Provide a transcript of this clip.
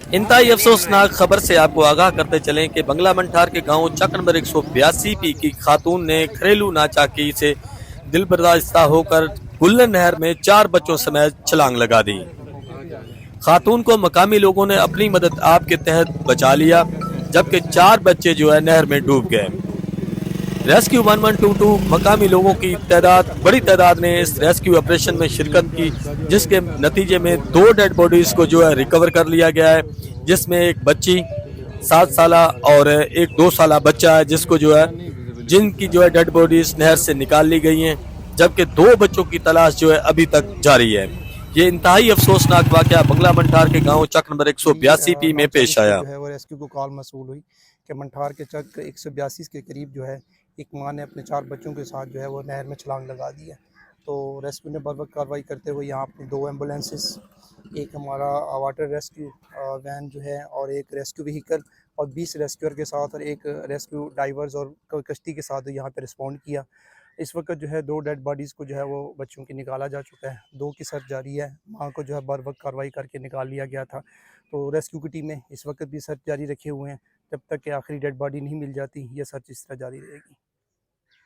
इंतहाई अफसोसनाक खबर से आपको आगाह करते चलें कि बंगला मंठार के गांव चक नंबर 182 पी की खातून ने घरेलू नाचाकी से दिल बर्दाश्ता होकर गुल्लन नहर में 4 बच्चों समेत छलांग लगा दी। खातून को मकामी लोगों ने अपनी मदद आप के तहत बचा लिया, जबकि 4 बच्चे जो है नहर में डूब गए। रेस्क्यू 1122 मकामी लोगों की बड़ी तादाद ने इस रेस्क्यू ऑपरेशन में शिरकत की, जिसके नतीजे में 2 डेड बॉडीज को जो है रिकवर कर लिया गया है, जिसमें एक बच्ची 7 साला और एक 2 साला बच्चा है, जिसको जो है जिनकी जो है डेड बॉडीज नहर से निकाल ली गई हैं, जबकि 2 बच्चों की तलाश जो है अभी तक जारी है। ये इंतहाई अफसोसनाक वाकया बंगला मंठार के गांव चक नंबर 182 पी में पेश आया। जो है वो रेस्क्यू को कॉल मसूल हुई कि मंठार के चक 182 के करीब जो है एक माँ ने अपने 4 बच्चों के साथ जो है वो नहर में छलांग लगा दी है। तो रेस्क्यू ने बर वक्त कार्रवाई करते हुए यहाँ अपनी 2 एम्बुलेंसेस, एक हमारा वाटर रेस्क्यू वैन जो है और एक रेस्क्यू व्हीकल और 20 रेस्क्यूअर के साथ और एक रेस्क्यू डाइवर्स और कश्ती के साथ यहाँ पे रिस्पॉन्ड किया। इस वक्त जो है 2 डेड बॉडीज़ को जो है वो बच्चों की निकाला जा चुका है, 2 की सर्च जारी है। माँ को जो है बर वक्त कार्रवाई करके निकाल लिया गया था। तो रेस्क्यू की टीमें इस वक्त भी सर्च जारी रखे हुए हैं। जब तक कि आखिरी डेड बॉडी नहीं मिल जाती, ये सर्च इस तरह जारी रहेगी।